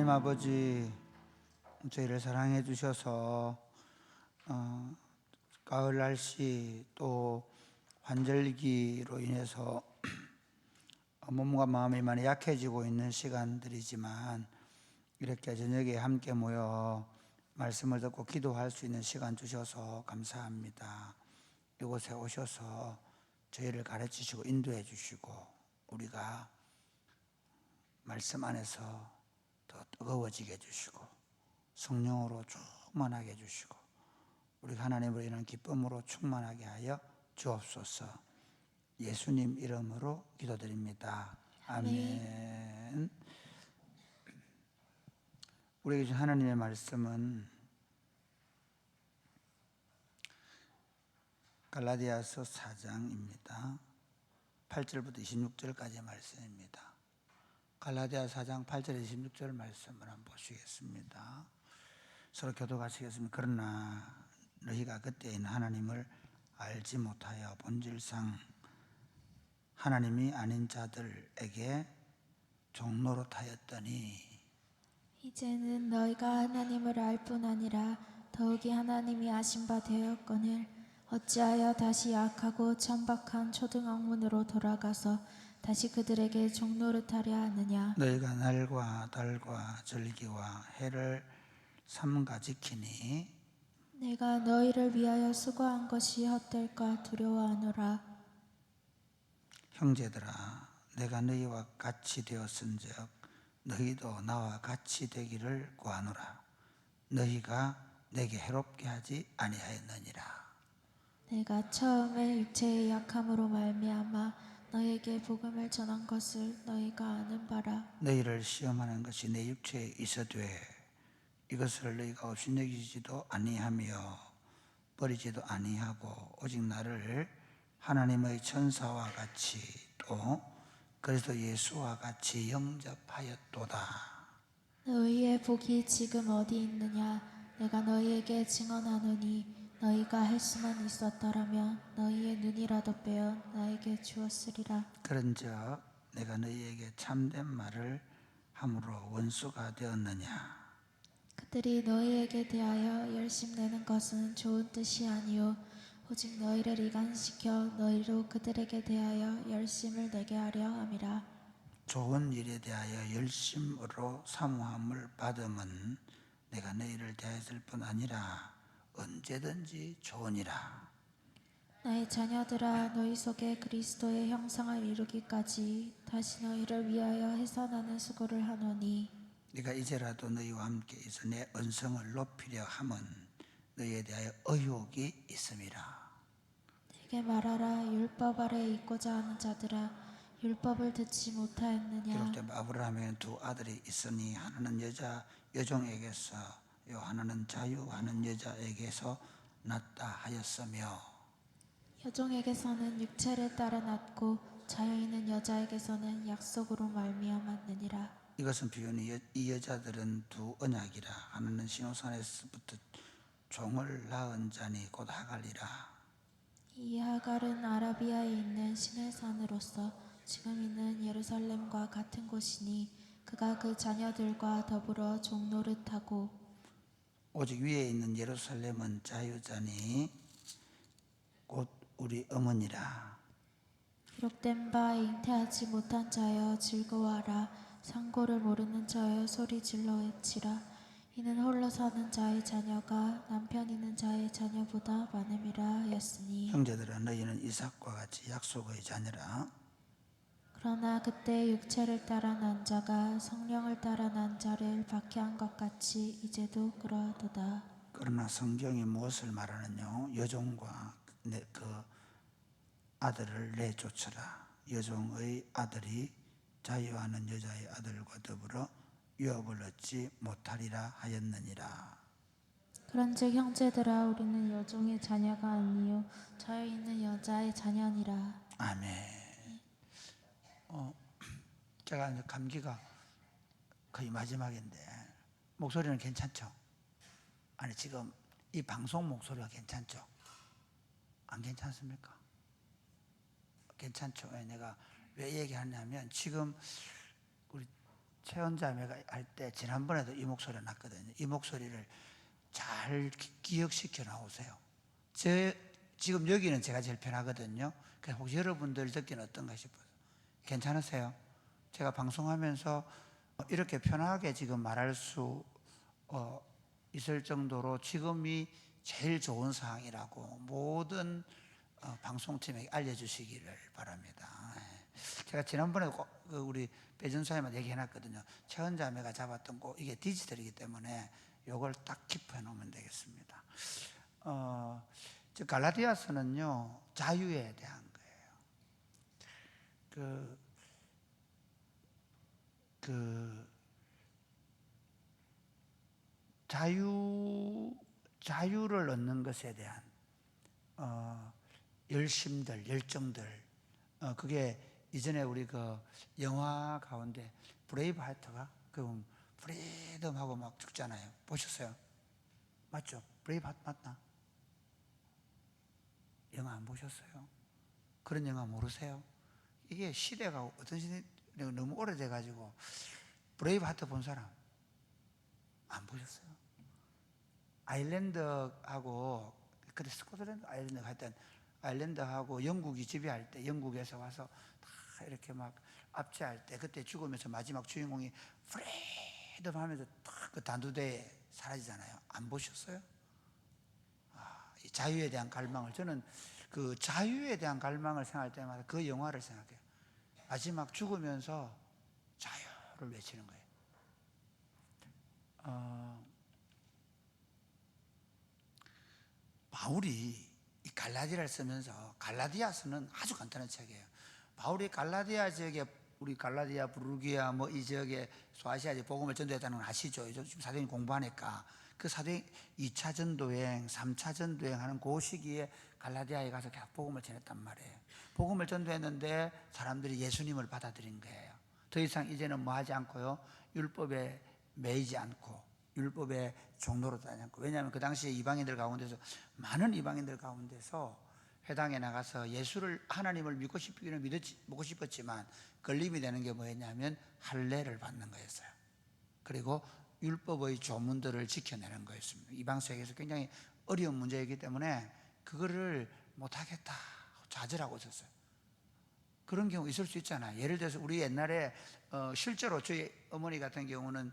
하나님 아버지, 저희를 사랑해 주셔서 가을 날씨 또 환절기로 인해서 몸과 마음이 많이 약해지고 있는 시간들이지만 이렇게 저녁에 함께 모여 말씀을 듣고 기도할 수 있는 시간 주셔서 감사합니다. 이곳에 오셔서 저희를 가르치시고 인도해 주시고 우리가 말씀 안에서 더 뜨거워지게 해주시고 성령으로 충만하게 해주시고 우리 하나님으로 인한 기쁨으로 충만하게 하여 주옵소서. 예수님 이름으로 기도드립니다. 아멘. 우리에게 주신 하나님의 말씀은 갈라디아서 4장입니다. 8절부터 26절까지의 말씀입니다. 갈라디아 4장 8절 26절 말씀을 한번 보시겠습니다. 서로 교독하시겠습니다. 그러나 너희가 그때인 하나님을 알지 못하여 본질상 하나님이 아닌 자들에게 종노릇하였더니 이제는 너희가 하나님을 알 뿐 아니라 더욱이 하나님이 아신 바 되었거늘 어찌하여 다시 약하고 천박한 초등학문으로 돌아가서 다시 그들에게 종노릇하려 하느냐. 너희가 날과 달과 절기와 해를 삼가 지키니 내가 너희를 위하여 수고한 것이 헛될까 두려워하노라. 형제들아, 내가 너희와 같이 되었은즉 너희도 나와 같이 되기를 구하노라. 너희가 내게 해롭게 하지 아니하였느니라. 내가 처음에 육체의 약함으로 말미암아 너희에게 복음을 전한 것을 너희가 아는 바라. 너희를 시험하는 것이 내 육체에 있어되 이것을 너희가 없이 여기지도 아니하며 버리지도 아니하고 오직 나를 하나님의 천사와 같이 또 그리스도 예수와 같이 영접하였도다. 너희의 복이 지금 어디 있느냐. 내가 너희에게 증언하노니 너희가 할 수만 있었더라면 너희의 눈이라도 빼어 나에게 주었으리라. 그런즉 내가 너희에게 참된 말을 함으로 원수가 되었느냐. 그들이 너희에게 대하여 열심내는 것은 좋은 뜻이 아니요 오직 너희를 이간시켜 너희로 그들에게 대하여 열심을 내게 하려 함이라. 좋은 일에 대하여 열심으로 사모함을 받음은 내가 너희를 대하였을 뿐 아니라 언제든지 좋으니라. 나의 자녀들아, 너희 속에 그리스도의 형상을 이루기까지 다시 너희를 위하여 해산하는 수고를 하노니 네가 이제라도 너희와 함께 있어 내 언성을 높이려 함은 너희에 대하여 의혹이 있음이라. 내게 말하라. 율법 아래 있고자 하는 자들아, 율법을 듣지 못하였느냐. 기록된 아브라함에게 두 아들이 있으니 하나는 여종에게서 하나는 자유하는 여자에게서 낳다 하였으며 여종에게서는 육체를 따라 낳고 자유있는 여자에게서는 약속으로 말미암았느니라. 이것은 비유니 이 여자들은 두 언약이라. 하나는 시온산에서부터 종을 낳은 자니 곧 하갈이라. 이 하갈은 아라비아에 있는 신의 산으로서 지금 있는 예루살렘과 같은 곳이니 그가 그 자녀들과 더불어 종노릇하고 오직 위에 있는 예루살렘은 자유자니 곧 우리 어머니라. 기록된 바 잉태하지 못한 자여 즐거워하라. 상고를 모르는 자여 소리 질러 외치라. 이는 홀로 사는 자의 자녀가 남편 있는 자의 자녀보다 많음이라 하였으니 형제들아, 너희는 이삭과 같이 약속의 자녀라. 그러나 그때 육체를 따라 난 자가 성령을 따라 난 자를 박해한 것 같이 이제도 그러하도다. 그러나 성경이 무엇을 말하느냐. 여종과 그 아들을 내쫓으라. 여종의 아들이 자유하는 여자의 아들과 더불어 유업을 얻지 못하리라 하였느니라. 그런즉 형제들아, 우리는 여종의 자녀가 아니요 자유 있는 여자의 자녀니라. 아멘. 제가 이제 감기가 거의 마지막인데 목소리는 괜찮죠? 아니 지금 이 방송 목소리가 괜찮죠? 안 괜찮습니까? 괜찮죠? 내가 왜 얘기하냐면 지금 우리 최은자매가 할 때 지난번에도 이 목소리가 났거든요. 이 목소리를 잘 기억시켜 나오세요. 지금 여기는 제가 제일 편하거든요. 그래서 혹시 여러분들 듣기는 어떤가 싶어서. 괜찮으세요? 제가 방송하면서 이렇게 편하게 지금 말할 수 있을 정도로 지금이 제일 좋은 상황이라고 모든 방송팀에게 알려주시기를 바랍니다. 제가 지난번에 우리 배준사님한테 얘기해놨거든요. 최은자매가 잡았던 거 이게 디지털이기 때문에 이걸 딱 기표해 놓으면 되겠습니다. 갈라디아서는요 자유에 대한 거예요. 자유를 얻는 것에 대한 열심들, 열정들, 그게 이전에 우리 그 영화 가운데 브레이브 하트가 그 프리덤하고 막 죽잖아요. 보셨어요? 맞죠? 브레이브 하트 맞나? 영화 안 보셨어요? 그런 영화 모르세요? 이게 시대가 어떤 시대 너무 오래돼가지고 브레이브 하트 본 사람 안 보셨어요? 아일랜드하고 그때 스코틀랜드 아일랜드 하여튼 아일랜드하고 영국이 지배할 때 영국에서 와서 다 이렇게 막 압제할 때 그때 죽으면서 마지막 주인공이 프리덤 하면서 딱 그 단두대에 사라지잖아요. 안 보셨어요? 이 자유에 대한 갈망을 저는 그 자유에 대한 갈망을 생각할 때마다 그 영화를 생각해요. 마지막 죽으면서 자유를 외치는 거예요. 바울이 이 갈라디아를 쓰면서 갈라디아서는 아주 간단한 책이에요. 바울이 갈라디아 지역에 우리 갈라디아, 부르기아 뭐 이 지역에 소아시아 지역 복음을 전도했다는 건 아시죠? 지금 사도행 공부하니까 그 사도행 2차 전도행, 3차 전도행 하는 그 시기에 갈라디아에 가서 계속 복음을 전했단 말이에요. 복음을 전도했는데 사람들이 예수님을 받아들인 거예요. 더 이상 이제는 뭐 하지 않고요, 율법에 매이지 않고 율법의 종로로 따지 않고. 왜냐하면 그 당시에 이방인들 가운데서 많은 이방인들 가운데서 회당에 나가서 예수를 하나님을 믿고 싶기는 믿고 싶었지만 걸림이 되는 게 뭐였냐면 할례를 받는 거였어요. 그리고 율법의 조문들을 지켜내는 거였습니다. 이방 세계에서 굉장히 어려운 문제이기 때문에 그거를 못하겠다 좌절하고 있었어요. 그런 경우 있을 수 있잖아요. 예를 들어서 우리 옛날에 실제로 저희 어머니 같은 경우는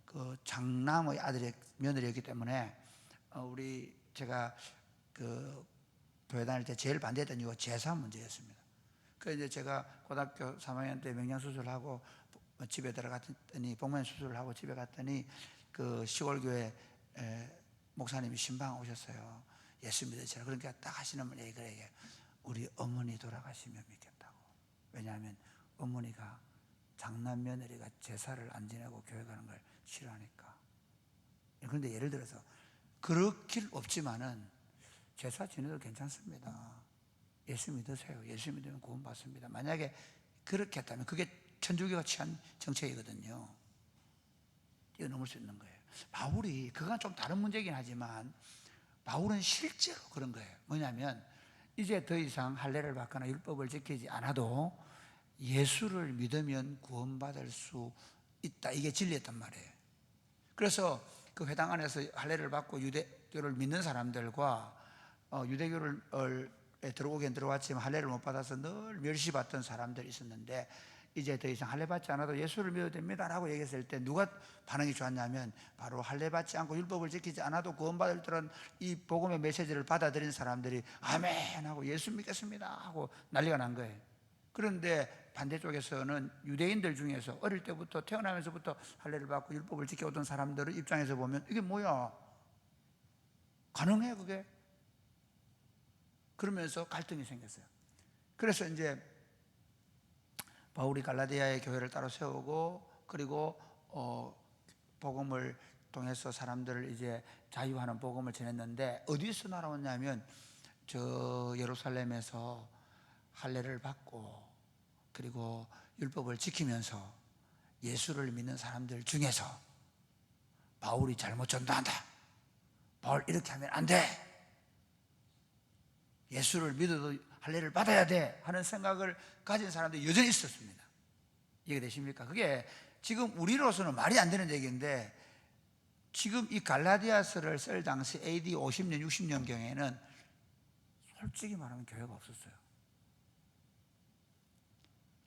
그 장남의 아들의 며느리였기 때문에 제가 그 교회 다닐 때 제일 반대했던 이유가 제사 문제였습니다. 그래서 이제 제가 고등학교 3학년 때 명량 수술하고 집에 들어갔더니 복면 수술을 하고 집에 갔더니 그 시골 교회 목사님이 신방 오셨어요. 예수 믿으시라. 그러니까 딱 하시는 분이 그래요. 우리 어머니 돌아가시면 믿겠다고. 왜냐하면 어머니가 장남 며느리가 제사를 안 지내고 교회 가는 걸 싫어하니까. 그런데 예를 들어서 그렇길 없지만은 제사 지내도 괜찮습니다. 예수 믿으세요. 예수 믿으면 구원 받습니다. 만약에 그렇게 했다면 그게 천주교가 취한 정책이거든요. 뛰어넘을 수 있는 거예요. 바울이 그건 좀 다른 문제이긴 하지만 바울은 실제로 그런 거예요. 뭐냐면 이제 더 이상 할례를 받거나 율법을 지키지 않아도 예수를 믿으면 구원받을 수 있다. 이게 진리였단 말이에요. 그래서 그 회당 안에서 할례를 받고 유대교를 믿는 사람들과 유대교를 들어오긴 들어왔지만 할례를 못 받아서 늘 멸시받던 사람들이 있었는데 이제 더 이상 할례 받지 않아도 예수를 믿어도 됩니다라고 얘기했을 때 누가 반응이 좋았냐면 바로 할례 받지 않고 율법을 지키지 않아도 구원받을 때는 이 복음의 메시지를 받아들인 사람들이 아멘 하고 예수 믿겠습니다 하고 난리가 난 거예요. 그런데 반대쪽에서는 유대인들 중에서 어릴 때부터 태어나면서부터 할례를 받고 율법을 지켜오던 사람들의 입장에서 보면 이게 뭐야? 가능해 그게? 그러면서 갈등이 생겼어요. 그래서 이제 바울이 갈라디아의 교회를 따로 세우고 그리고 복음을 통해서 사람들을 이제 자유하는 복음을 전했는데 어디서 날아왔냐면 저 예루살렘에서 할례를 받고 그리고 율법을 지키면서 예수를 믿는 사람들 중에서 바울이 잘못 전도한다. 바울 이렇게 하면 안 돼. 예수를 믿어도 할례를 받아야 돼 하는 생각을 가진 사람들이 여전히 있었습니다. 이해되십니까? 그게 지금 우리로서는 말이 안 되는 얘기인데 지금 이 갈라디아서를 쓸 당시 AD 50년, 60년경에는 솔직히 말하면 교회가 없었어요.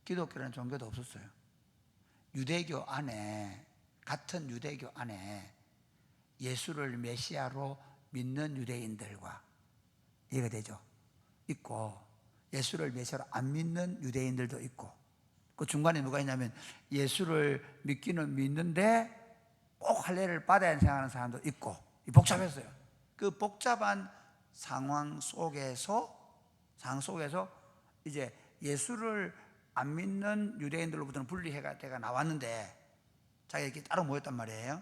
기독교라는 종교도 없었어요. 유대교 안에, 같은 유대교 안에 예수를 메시아로 믿는 유대인들과 이해가 되죠? 있고, 예수를 메시아로 안 믿는 유대인들도 있고, 그 중간에 누가 있냐면 예수를 믿기는 믿는데 꼭 할례를 받아야 생각하는 사람도 있고, 복잡했어요. 그 복잡한 상황 속에서 이제 예수를 안 믿는 유대인들로부터는 분리해가 나왔는데 자기들끼리 따로 모였단 말이에요.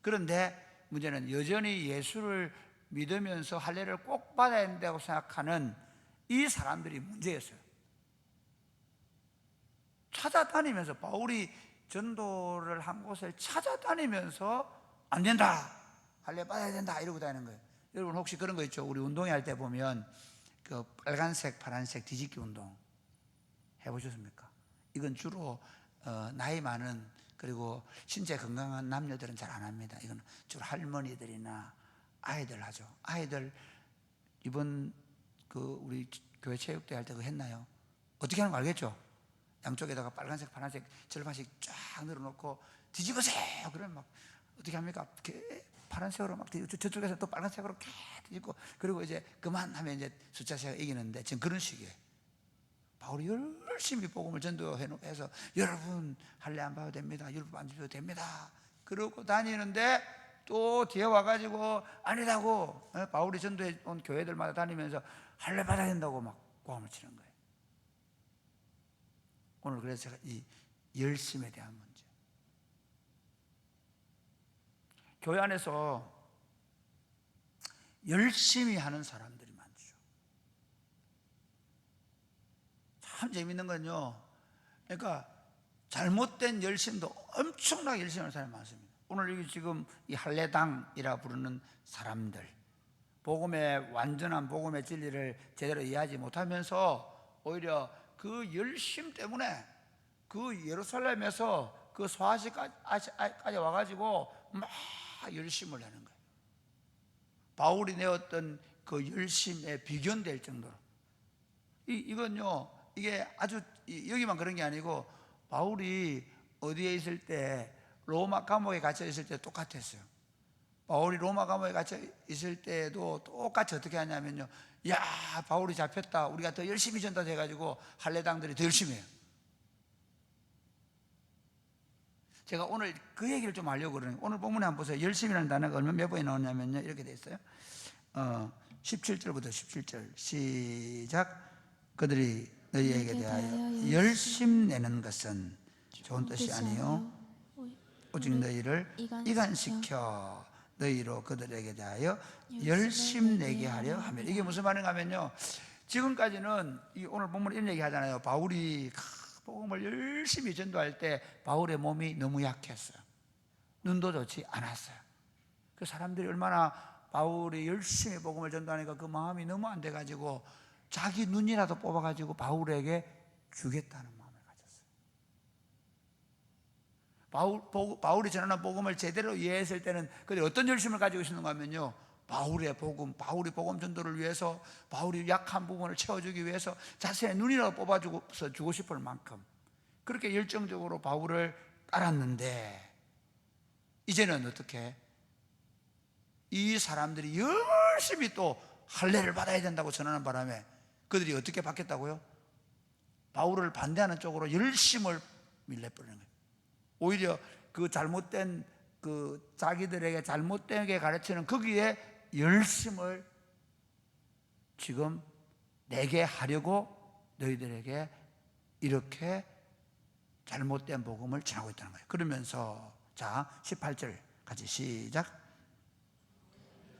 그런데 문제는 여전히 예수를 믿으면서 할례를 꼭 받아야 된다고 생각하는 이 사람들이 문제였어요. 찾아다니면서 바울이 전도를 한 곳을 찾아다니면서 안 된다, 할례 받아야 된다 이러고 다니는 거예요. 여러분 혹시 그런 거 있죠? 우리 운동회 할 때 보면 그 빨간색 파란색 뒤집기 운동 해보셨습니까? 이건 주로 나이 많은 그리고 신체 건강한 남녀들은 잘 안 합니다. 이건 주로 할머니들이나 아이들 하죠. 아이들 이번 그 우리 교회 체육대회 할 때 그거 했나요? 어떻게 하는 거 알겠죠? 양쪽에다가 빨간색 파란색 절반씩 쫙 늘어놓고 뒤집으세요. 그러면 막 어떻게 합니까? 파란색으로 막 저쪽에서 또 빨간색으로 뒤집고, 그리고 이제 그만하면 이제 숫자세가 이기는데 지금 그런 식이에요. 바울이 열심히 복음을 전도해서 여러분 할례 안 봐도 됩니다, 율법 안 지켜도 됩니다 그러고 다니는데 또 뒤에 와가지고 아니라고, 바울이 전도해 온 교회들마다 다니면서 할례 받아야 된다고 막 고함을 치는 거예요. 오늘 그래서 제가 이 열심에 대한 문제, 교회 안에서 열심히 하는 사람들이 많죠. 참 재밌는 건요, 그러니까 잘못된 열심도 엄청나게 열심히 하는 사람이 많습니다. 오늘 여기 지금 이 할례당이라 부르는 사람들, 복음의 완전한 복음의 진리를 제대로 이해하지 못하면서 오히려 그 열심 때문에 그 예루살렘에서 그 소아시까지 와가지고 막 열심을 내는 거예요. 바울이 내었던 그 열심에 비견될 정도로. 이건요, 이게 아주 여기만 그런 게 아니고 바울이 어디에 있을 때, 로마 감옥에 갇혀 있을 때 똑같았어요. 바울이 로마 감옥에 갇혀 있을 때도 똑같이 어떻게 하냐면요, 야, 바울이 잡혔다, 우리가 더 열심히 전도해가지고 할례당들이 더 열심히 해요. 제가 오늘 그 얘기를 좀 하려고 그러는 거예요. 오늘 본문에 한번 보세요. 열심이라는 단어가 몇 번이 나오냐면요, 이렇게 돼 있어요. 17절부터 17절 시작. 그들이 너희에게 대하여 열심 내는 것은 좋은 뜻이 아니요 오직 너희를 이간시켜 너희로 그들에게 대하여 열심 내게 하려 하며. 이게 무슨 말인가 하면요, 지금까지는 오늘 본문 이런 얘기 하잖아요. 바울이 복음을 열심히 전도할 때 바울의 몸이 너무 약했어요. 눈도 좋지 않았어요. 그 사람들이 얼마나 바울이 열심히 복음을 전도하니까 그 마음이 너무 안 돼가지고 자기 눈이라도 뽑아가지고 바울에게 주겠다는 마음을 가졌어요. 바울이 전하는 복음을 제대로 이해했을 때는 그들이 어떤 열심을 가지고 있었는가 하면요, 바울의 복음, 바울이 복음 전도를 위해서, 바울이 약한 부분을 채워주기 위해서 자신의 눈이라도 뽑아줘서 주고 싶을 만큼 그렇게 열정적으로 바울을 따랐는데, 이제는 어떻게 이 사람들이 열심히 또 할례를 받아야 된다고 전하는 바람에 그들이 어떻게 바뀌었다고요? 바울을 반대하는 쪽으로 열심을 밀려버리는 거예요. 오히려 그 잘못된 그 자기들에게 잘못되게 가르치는 거기에 열심을 지금 내게 하려고 너희들에게 이렇게 잘못된 복음을 전하고 있다는 거예요. 그러면서 자 18절 같이 시작.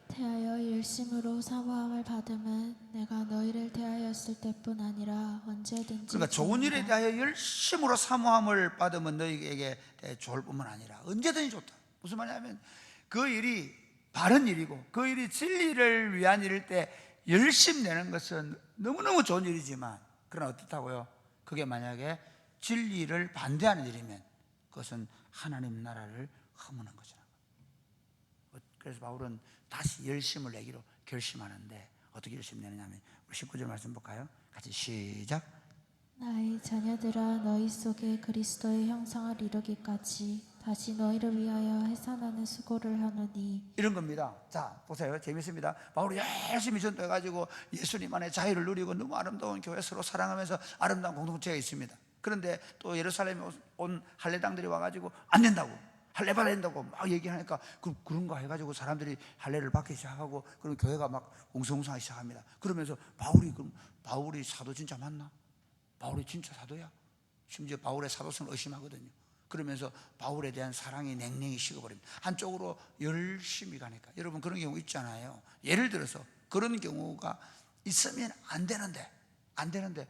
대하여 열심으로 사모함을 받음은 내가 너희를 대하였을 때뿐 아니라 언제든지, 그러니까 좋은 일에 대하여 열심으로 사모함을 받으면 너희에게 좋을 뿐만 아니라 언제든지 좋다. 무슨 말이냐면 그 일이 바른 일이고 그 일이 진리를 위한 일일 때 열심 내는 것은 너무너무 좋은 일이지만, 그러나 어떻다고요? 그게 만약에 진리를 반대하는 일이면 그것은 하나님 나라를 허무는 거죠. 그래서 바울은 다시 열심을 내기로 결심하는데 어떻게 열심 내느냐면 19절 말씀 볼까요? 같이 시작. 나의 자녀들아 너희 속에 그리스도의 형상을 이루기까지 다시 너희를 위하여 해산하는 수고를 하노니. 이런 겁니다. 자 보세요. 재밌습니다. 바울이 열심히 전도해가지고 예수님 안에 자유를 누리고 너무 아름다운 교회 서로 사랑하면서 아름다운 공동체가 있습니다. 그런데 또 예루살렘에 온 할례당들이 와가지고 안 된다고, 할례 받아야 된다고 막 얘기하니까 그런 거 해가지고 사람들이 할례를 받기 시작하고, 그럼 교회가 막 웅성웅성하기 시작합니다. 그러면서 바울이 사도 진짜 맞나? 바울이 진짜 사도야? 심지어 바울의 사도성을 의심하거든요. 그러면서 바울에 대한 사랑이 냉랭히 식어버립니다. 한쪽으로 열심히 가니까. 여러분 그런 경우 있잖아요. 예를 들어서 그런 경우가 있으면 안 되는데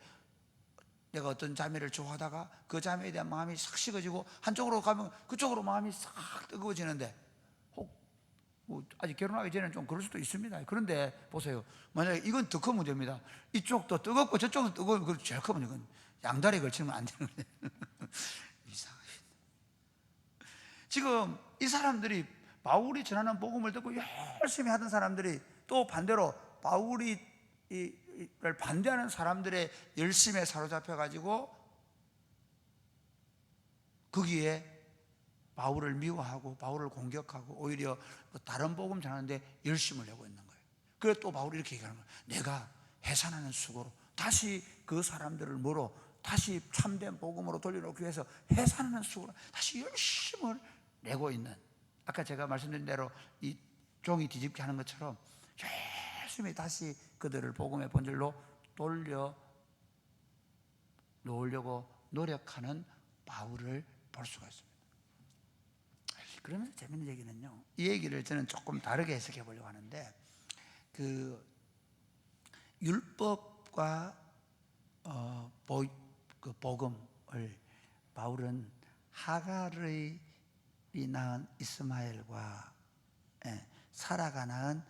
내가 어떤 자매를 좋아하다가 그 자매에 대한 마음이 싹 식어지고 한쪽으로 가면 그쪽으로 마음이 싹 뜨거워지는데, 뭐 아직 결혼하기 전에는 좀 그럴 수도 있습니다. 그런데 보세요, 만약에 이건 더 큰 문제입니다. 이쪽도 뜨겁고 저쪽도 뜨거우면 그건 제일 큰 문제는 양다리에 걸치면 안 되는 거예요. 이상하게. 지금 이 사람들이 바울이 전하는 복음을 듣고 열심히 하던 사람들이 또 반대로 바울이 를 반대하는 사람들의 열심에 사로잡혀가지고 거기에 바울을 미워하고 바울을 공격하고 오히려 다른 복음 전하는데 열심을 내고 있는 거예요. 그래서 또 바울이 이렇게 얘기하는 거예요. 내가 해산하는 수고로 다시 그 사람들을 뭐로 다시 참된 복음으로 돌려놓기 위해서 해산하는 수고로 다시 열심을 내고 있는, 아까 제가 말씀드린 대로 이 종이 뒤집기 하는 것처럼 열심히 다시 그들을 복음의 본질로 돌려 놓으려고 노력하는 바울을 볼 수가 있습니다. 그러면서 재밌는 얘기는요, 이 얘기를 저는 조금 다르게 해석해 보려고 하는데, 그 율법과 그 복음을 바울은 하갈이 낳은 이스마엘과 사라가 낳은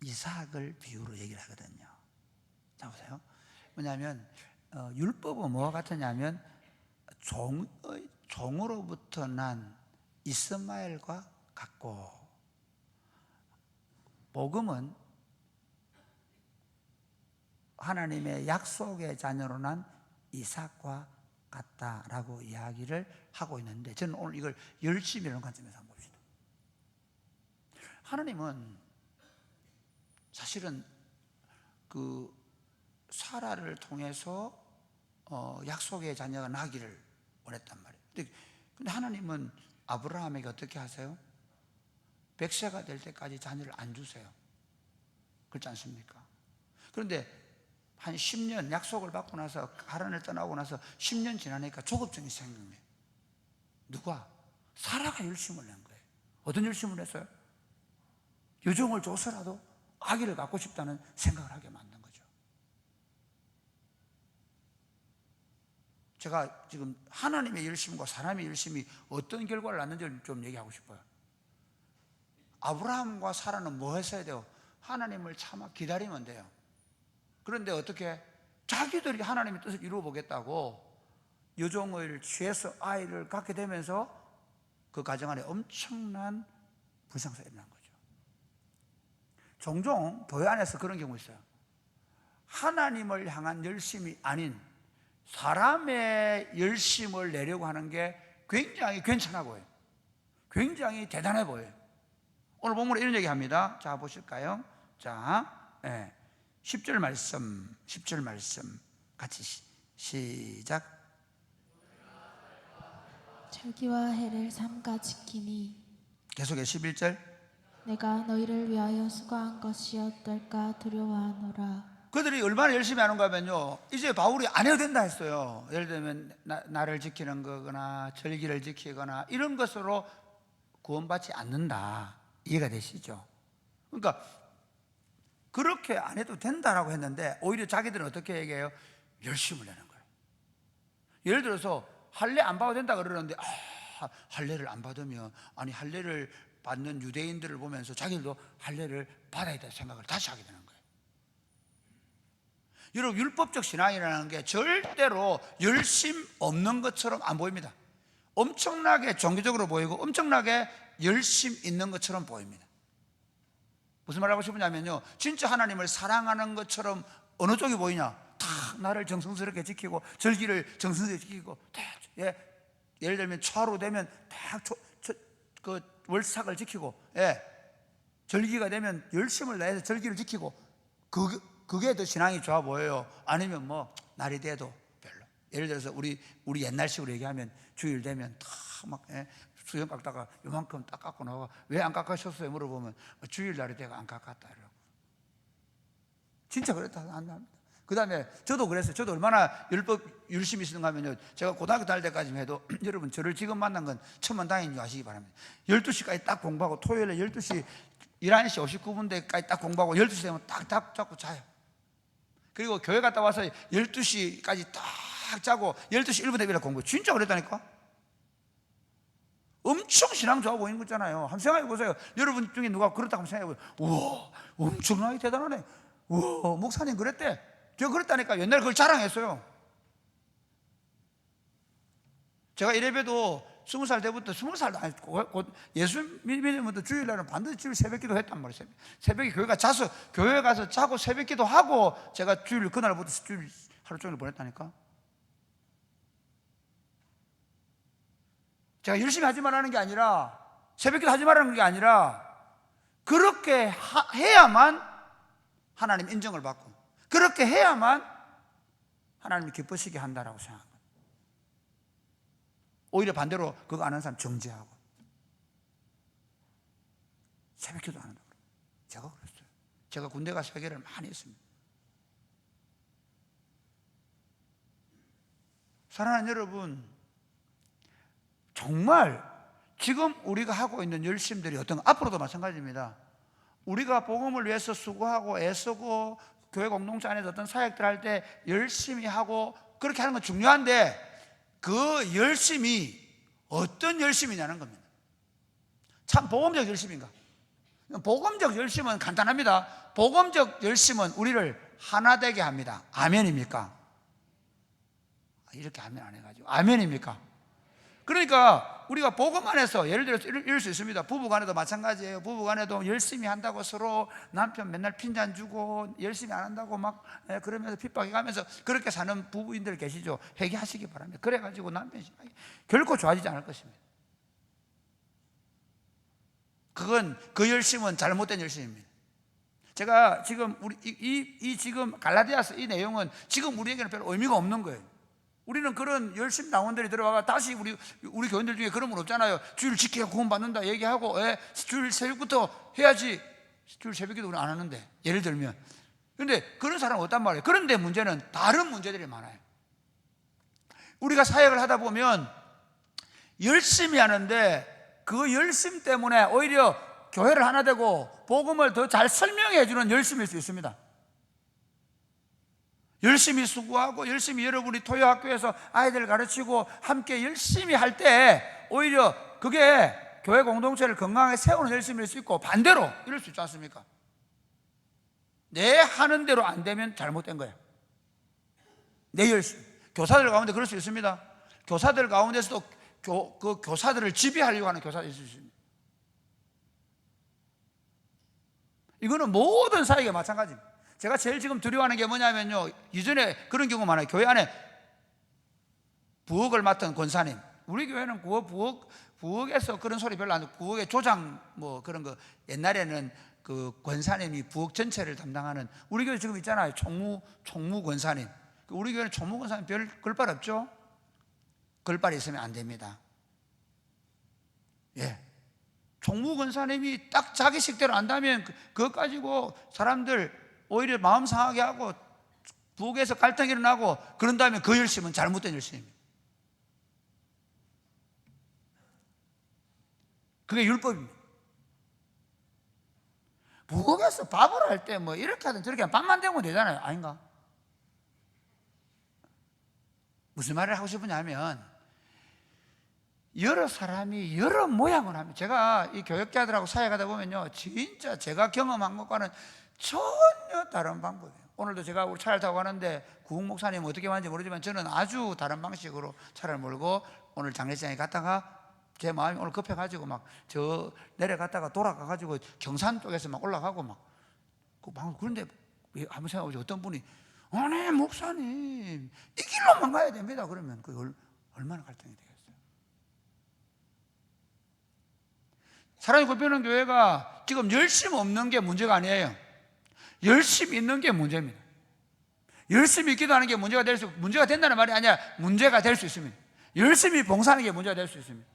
이삭을 비유로 얘기를 하거든요. 자 보세요. 뭐냐면 율법은 뭐와 같으냐면 종으로부터 난 이스마엘과 같고, 복음은 하나님의 약속의 자녀로 난 이삭과 같다라고 이야기를 하고 있는데, 저는 오늘 이걸 열심이라는 관점에서 한번 봅시다. 하나님은 사실은 그 사라를 통해서 약속의 자녀가 나기를 원했단 말이에요. 근데 하나님은 아브라함에게 어떻게 하세요? 100세가 될 때까지 자녀를 안 주세요. 그렇지 않습니까? 그런데 한 10년 약속을 받고 나서 하란을 떠나고 나서 10년 지나니까 조급증이 생긴 거예요. 누가? 사라가 열심을 낸 거예요. 어떤 열심을 했어요? 유종을 줘서라도 아기를 갖고 싶다는 생각을 하게 만든 거죠. 제가 지금 하나님의 열심과 사람의 열심이 어떤 결과를 낳는지를 좀 얘기하고 싶어요. 아브라함과 사라는 뭐 했어야 돼요? 하나님을 참아 기다리면 돼요. 그런데 어떻게? 자기들이 하나님의 뜻을 이루어 보겠다고 유종을 취해서 아이를 갖게 되면서 그 가정 안에 엄청난 불상사가 일어난 거죠. 종종 교회 안에서 그런 경우 있어요. 하나님을 향한 열심이 아닌 사람의 열심을 내려고 하는 게 굉장히 괜찮아 보여요. 굉장히 대단해 보여요. 오늘 본문에 이런 얘기 합니다. 자 보실까요? 자 10절 말씀 같이 시작. 절기와 해를 삼가 지키니 계속해 11절. 내가 너희를 위하여 수고한 것이 어떨까 두려워하노라. 그들이 얼마나 열심히 하는가 하면요, 이제 바울이 안 해도 된다 했어요. 예를 들면 나를 지키는 거거나 절기를 지키거나 이런 것으로 구원받지 않는다. 이해가 되시죠? 그러니까 그렇게 안 해도 된다라고 했는데 오히려 자기들은 어떻게 얘기해요? 열심을 내는 거예요. 예를 들어서 할례 안 받아도 된다 그러는데 할례를 안 받으면, 아니 할례를 받는 유대인들을 보면서 자기들도 할례를 받아야 될 생각을 다시 하게 되는 거예요. 여러분 율법적 신앙이라는 게 절대로 열심 없는 것처럼 안 보입니다. 엄청나게 종교적으로 보이고 엄청나게 열심 있는 것처럼 보입니다. 무슨 말하고 싶으냐면요, 진짜 하나님을 사랑하는 것처럼 어느 쪽이 보이냐? 다 나를 정성스럽게 지키고 절기를 정성스럽게 지키고, 예를 들면 초하루 되면 딱 그 월삭을 지키고, 절기가 되면 열심을 다해서 절기를 지키고, 그게 더 신앙이 좋아 보여요? 아니면 뭐 날이 돼도 별로? 예를 들어서 우리 옛날식으로 얘기하면 주일 되면 다 막 수염 깎다가 요만큼 딱 깎고 나와. 왜 안 깎으셨어요? 물어보면 주일 날이 돼가 안 깎았다 이러고. 진짜 그랬다 안 합니다. 그 다음에 저도 그랬어요. 저도 얼마나 열심히 쓰는가 하면요, 제가 고등학교 다닐 때까지 해도 여러분, 저를 지금 만난 건 천만다행인 줄 아시기 바랍니다. 12시까지 딱 공부하고, 토요일에 12시 11시 59분대까지 딱 공부하고 12시 되면 딱 잡고 자요. 그리고 교회 갔다 와서 12시까지 딱 자고 12시 1분 되면 공부. 진짜 그랬다니까. 엄청 신앙 좋아 보이는 거잖아요. 한번 생각해 보세요. 여러분 중에 누가 그렇다고 생각해 보세요. 우와, 엄청나게 대단하네. 우와, 목사님 그랬대. 제가 그랬다니까. 옛날에 그걸 자랑했어요. 제가 이래봬도 20살 때부터, 20살도 아니고 곧 예수 믿으면부터 주일날은 반드시 주일 새벽기도 했단 말이에요. 새벽에 교회 가서 자고 새벽기도 하고, 제가 주일 그날부터 주일 하루 종일 보냈다니까. 제가 열심히 하지 말라는 게 아니라, 새벽기도 하지 말라는 게 아니라, 그렇게 해야만 하나님 인정을 받고, 그렇게 해야만 하나님을 기쁘시게 한다라고 생각합니다. 오히려 반대로 그거 안 하는 사람 정죄하고, 새벽기도 안 한다고. 제가 그랬어요. 제가 군대 가서 회개를 많이 했습니다. 사랑하는 여러분, 정말 지금 우리가 하고 있는 열심들이 앞으로도 마찬가지입니다. 우리가 복음을 위해서 수고하고 애쓰고 교회 공동체 안에서 어떤 사역들 할 때 열심히 하고 그렇게 하는 건 중요한데, 그 열심이 어떤 열심이냐는 겁니다. 참 복음적 열심인가? 복음적 열심은 간단합니다. 복음적 열심은 우리를 하나 되게 합니다. 아멘입니까? 이렇게 아멘 안 해가지고 아멘입니까? 그러니까 우리가 복음 안에서, 예를 들어서 이럴 수 있습니다. 부부간에도 마찬가지예요. 부부간에도 열심히 한다고 서로 남편 맨날 핀잔 주고 열심히 안 한다고 막 그러면서 핍박해가면서 그렇게 사는 부부인들 계시죠? 회개하시기 바랍니다. 그래가지고 남편이 결코 좋아지지 않을 것입니다. 그 열심은 잘못된 열심입니다. 제가 지금 지금 갈라디아서 이 내용은 지금 우리에게는 별로 의미가 없는 거예요. 우리는 그런 열심 당원들이 들어와가 다시 우리 교인들 중에 그런 분 없잖아요. 주일 지켜야 구원받는다 얘기하고, 주일 새벽부터 해야지. 주일 새벽에도 우리 안 하는데, 예를 들면. 그런데 그런 사람은 없단 말이에요. 그런데 문제는 다른 문제들이 많아요. 우리가 사역을 하다 보면 열심히 하는데 그 열심 때문에 오히려 교회를 하나 되고 복음을 더 잘 설명해 주는 열심일 수 있습니다. 열심히 수고하고 열심히 여러분이 토요학교에서 아이들 가르치고 함께 열심히 할 때 오히려 그게 교회 공동체를 건강하게 세우는 열심일 수 있고, 반대로 이럴 수 있지 않습니까? 내 하는 대로 안 되면 잘못된 거예요. 내 열심. 교사들 가운데 그럴 수 있습니다. 교사들 가운데서도 그 교사들을 지배하려고 하는 교사들이 있을 수 있습니다. 이거는 모든 사역에 마찬가지입니다. 제가 제일 지금 두려워하는 게 뭐냐면요, 이전에 그런 경우 많아요. 교회 안에 부엌을 맡은 권사님, 우리 교회는 부엌에서 그런 소리 별로 안 듣고, 부엌의 조장 뭐 그런 거, 옛날에는 그 권사님이 부엌 전체를 담당하는, 우리 교회 지금 있잖아요, 총무 권사님. 우리 교회는 총무 권사님 별 걸발 없죠? 걸발이 있으면 안 됩니다. 총무 권사님이 딱 자기 식대로 안다면 그것 가지고 사람들 오히려 마음 상하게 하고 부엌에서 갈등이 일어나고, 그런 다음에 그 열심은 잘못된 열심입니다. 그게 율법입니다. 부엌에서 밥을 할 때 뭐 이렇게 하든 저렇게 하든 밥만 되면 되잖아요. 아닌가? 무슨 말을 하고 싶으냐면, 여러 사람이 여러 모양을 합니다. 제가 이 교역자들하고 사역하다 보면요, 진짜 제가 경험한 것과는 전혀 다른 방법이에요. 오늘도 제가 우리 차를 타고 가는데 구흥 목사님 어떻게 왔는지 모르지만 저는 아주 다른 방식으로 차를 몰고 오늘 장례식장에 갔다가 제 마음이 오늘 급해가지고 막 저 내려갔다가 돌아가가지고 경산 쪽에서 막 올라가고 막 그런데 한번 생각해보죠. 어떤 분이 아니 목사님 이 길로만 가야 됩니다 그러면 그 얼마나 갈등이 되겠어요. 사랑의 꽃피우는 교회가 지금 열심 없는 게 문제가 아니에요. 열심 있는 게 문제입니다. 열심히 기도하는 게 문제가 된다는 말이 아니라 문제가 될 수 있습니다. 열심히 봉사하는 게 문제가 될 수 있습니다.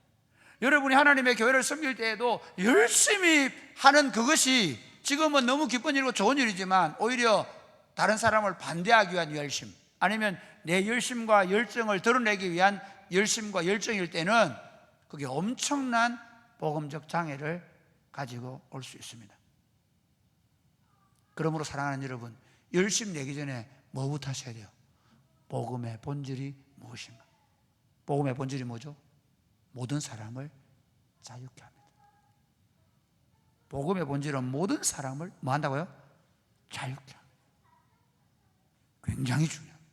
여러분이 하나님의 교회를 섬길 때에도 열심히 하는 그것이 지금은 너무 기쁜 일이고 좋은 일이지만 오히려 다른 사람을 반대하기 위한 열심, 아니면 내 열심과 열정을 드러내기 위한 열심과 열정일 때는 그게 엄청난 복음적 장애를 가지고 올 수 있습니다. 그러므로 사랑하는 여러분, 열심 내기 전에 뭐부터 하셔야 돼요? 복음의 본질이 무엇인가? 복음의 본질이 뭐죠? 모든 사람을 자유케 합니다. 복음의 본질은 모든 사람을 뭐 한다고요? 자유케 합니다. 굉장히 중요합니다.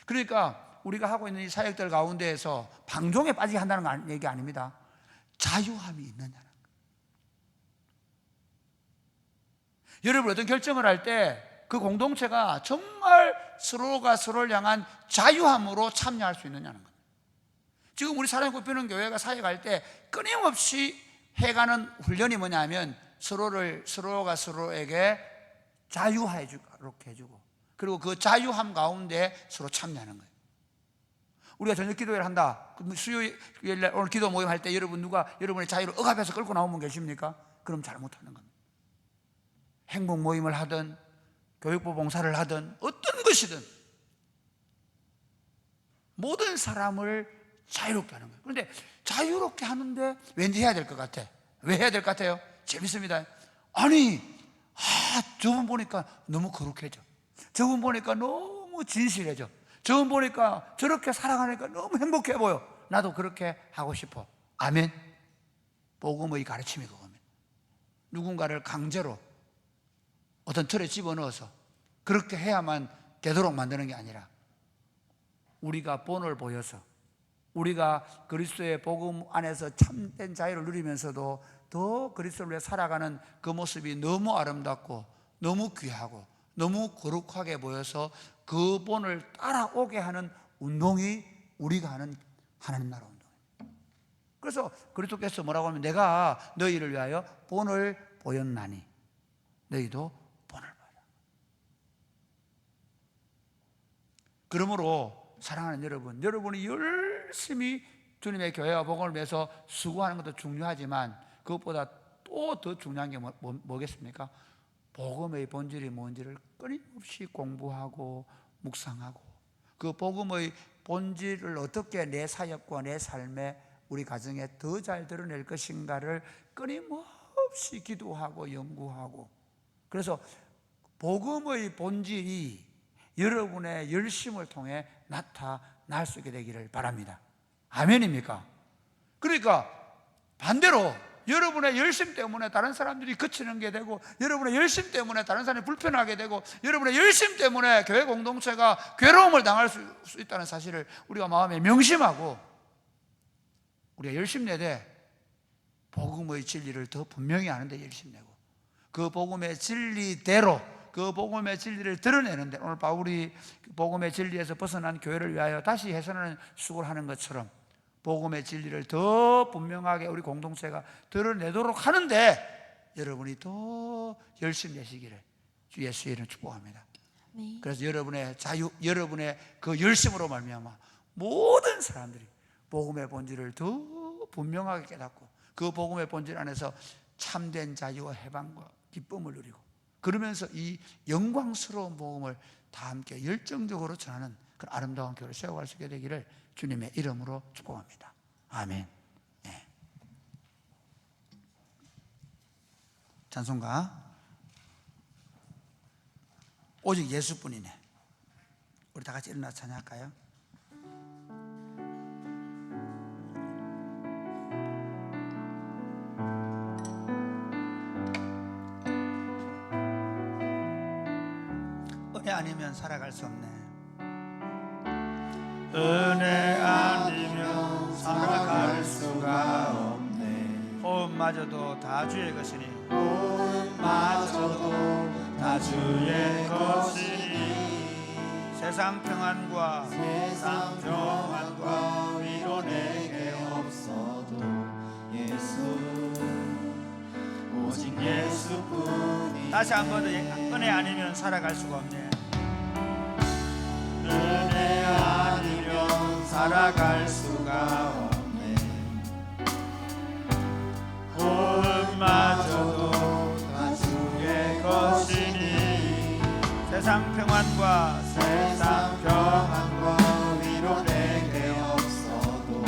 그러니까 우리가 하고 있는 이 사역들 가운데에서 방종에 빠지게 한다는 얘기 아닙니다. 자유함이 있느냐는 거예요. 여러분 어떤 결정을 할 때 그 공동체가 정말 서로가 서로를 향한 자유함으로 참여할 수 있느냐는 거예요. 지금 우리 사랑의 꽃피우는 교회가 사역할 때 끊임없이 해가는 훈련이 뭐냐면 서로가 서로에게 자유하게 해주고, 그리고 그 자유함 가운데 서로 참여하는 거예요. 우리가 저녁 기도회를 한다. 수요일날 오늘 기도 모임 할 때 누가 여러분의 자유를 억압해서 끌고 나온 분 계십니까? 그럼 잘못하는 겁니다. 행복 모임을 하든 교육부 봉사를 하든 어떤 것이든 모든 사람을 자유롭게 하는 거예요. 그런데 자유롭게 하는데 왠지 해야 될 것 같아. 왜 해야 될 것 같아요? 재밌습니다. 아니, 저분 보니까 너무 거룩해져. 저분 보니까 너무 진실해져. 저분 보니까 저렇게 살아가니까 너무 행복해 보여. 나도 그렇게 하고 싶어. 아멘. 복음의 가르침이 그겁니다. 누군가를 강제로 어떤 틀에 집어넣어서 그렇게 해야만 되도록 만드는 게 아니라 우리가 본을 보여서 우리가 그리스도의 복음 안에서 참된 자유를 누리면서도 더 그리스도를 위해 살아가는 그 모습이 너무 아름답고 너무 귀하고 너무 거룩하게 보여서 그 본을 따라오게 하는 운동이 우리가 하는 하나님 나라 운동입니다. 그래서 그리스도께서 뭐라고 하면 내가 너희를 위하여 본을 보였나니 너희도 본을 보여라. 그러므로 사랑하는 여러분, 여러분이 열심히 주님의 교회와 복음을 위해서 수고하는 것도 중요하지만 그것보다 또 더 중요한 게 뭐겠습니까? 복음의 본질이 뭔지를 끊임없이 공부하고 묵상하고 그 복음의 본질을 어떻게 내 사역과 내 삶에 우리 가정에 더 잘 드러낼 것인가를 끊임없이 기도하고 연구하고, 그래서 복음의 본질이 여러분의 열심을 통해 나타날 수 있게 되기를 바랍니다. 아멘입니까? 그러니까 반대로 여러분의 열심 때문에 다른 사람들이 그치는 게 되고, 여러분의 열심 때문에 다른 사람이 불편하게 되고, 여러분의 열심 때문에 교회 공동체가 괴로움을 당할 수 있다는 사실을 우리가 마음에 명심하고 우리가 열심 내되 복음의 진리를 더 분명히 아는데 열심 내고 그 복음의 진리대로 그 복음의 진리를 드러내는데, 오늘 바울이 복음의 진리에서 벗어난 교회를 위하여 다시 해산하는 수고를 하는 것처럼 복음의 진리를 더 분명하게 우리 공동체가 드러내도록 하는데 여러분이 더 열심히 내시기를 주 예수의 이름으로 축복합니다. 네. 그래서 여러분의 자유, 여러분의 그 열심으로 말미암아 모든 사람들이 복음의 본질을 더 분명하게 깨닫고 그 복음의 본질 안에서 참된 자유와 해방과 기쁨을 누리고, 그러면서 이 영광스러운 복음을 다 함께 열정적으로 전하는 그런 아름다운 교회를 세워갈 수 있게 되기를 주님의 이름으로 축복합니다. 아멘. 네. 찬송가 오직 예수뿐이네. 우리 다 같이 일어나 찬양할까요? 은혜 아니면 살아갈 수 없네. 은혜 아니면 호흡마저도 다 주의 것이니 호흡마저도 다 주의 것이니 세상 평안과 세상 평안과 위로 내게 없어도 예수 오직 예수뿐이 다시 한 번 더 은혜 아니면 살아갈 수가 없네. 은혜 아니면 살아갈 수가 없네 호흡마저도 다 주의 것이니 세상 평안과 세상 평안과 위로 내게 없어도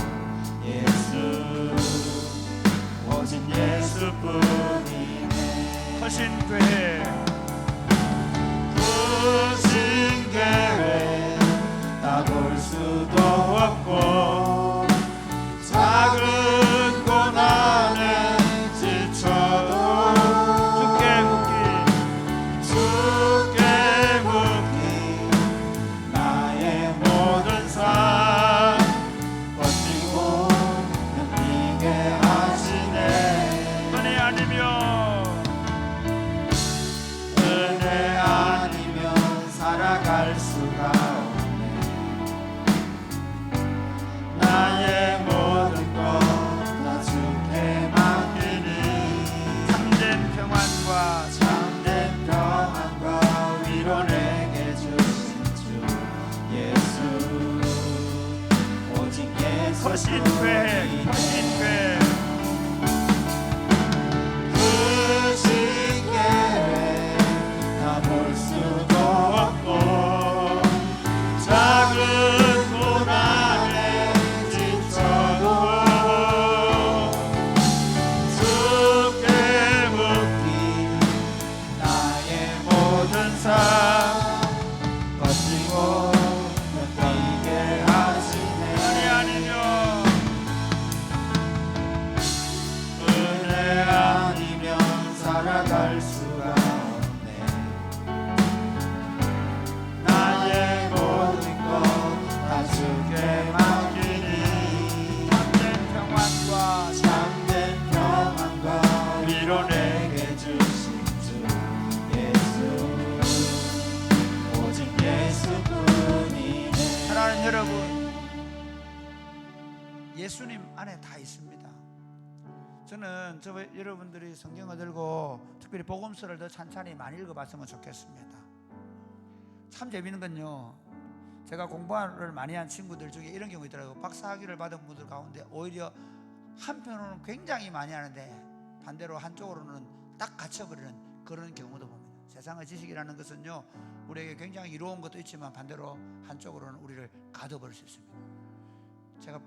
예수 오직 예수뿐이네 허신 교회 부신 계획 다 볼 수도 없고 작은 고난에 지쳐도 주께 묻기 주께 묻기 나의 모든 삶 버티고 견디게 하시네 은혜 아니면 은혜 아니면 살아갈 수가 없네 나의 모든 것 다 주께 맡기니 참된 평안과 참된 평안과 위로 내게 주신 주 예수 오직 예수 허신 계획 허신 계획 부신 계획 다 볼 수도 없고 작은 고난에 지쳐도 주께 묻기 나의 모든 삶 버티고 견디게 하시네 은혜 아니면 은혜 아니면 살아갈 수가 없네 나의 모든 것 다 주께 맡기니 참된 평안과 참된 평안과 위로 내게 주신 주 예수 오직 예수뿐이네 사랑하는 여러분, 예수님 안에 다 있습니다. 저는 여러분들이 성경을 들고 특별히 복음서를 더 찬찬히 많이 읽어봤으면 좋겠습니다. 참 재밌는 건요, 제가 공부를 많이 한 친구들 중에 이런 경우 있더라고요. 박사학위를 받은 분들 가운데 오히려 한편으로는 굉장히 많이 하는데 반대로 한쪽으로는 딱 갇혀버리는 그런 경우도 봅니다. 세상의 지식이라는 것은요, 우리에게 굉장히 이로운 것도 있지만 반대로 한쪽으로는 우리를 가둬버릴 수 있습니다. 제가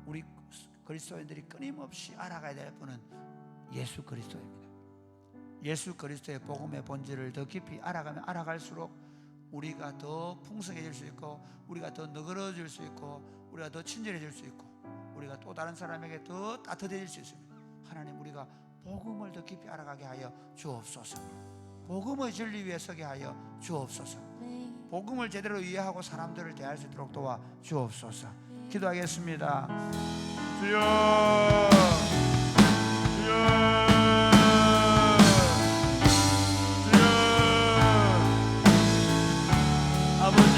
우리 그리스도인들이 끊임없이 알아가야 될 분은 예수 그리스도입니다. 예수 그리스도의 복음의 본질을 더 깊이 알아가면 알아갈수록 우리가 더 풍성해질 수 있고, 우리가 더 너그러워질 수 있고, 우리가 더 친절해질 수 있고, 우리가 또 다른 사람에게 더 따뜻해질 수 있습니다. 하나님, 우리가 복음을 더 깊이 알아가게 하여 주옵소서. 복음의 진리 위에 서게 하여 주옵소서. 복음을 제대로 이해하고 사람들을 대할 수 있도록 도와 주옵소서. 기도하겠습니다. 주여, 주여, 주여. 아버지,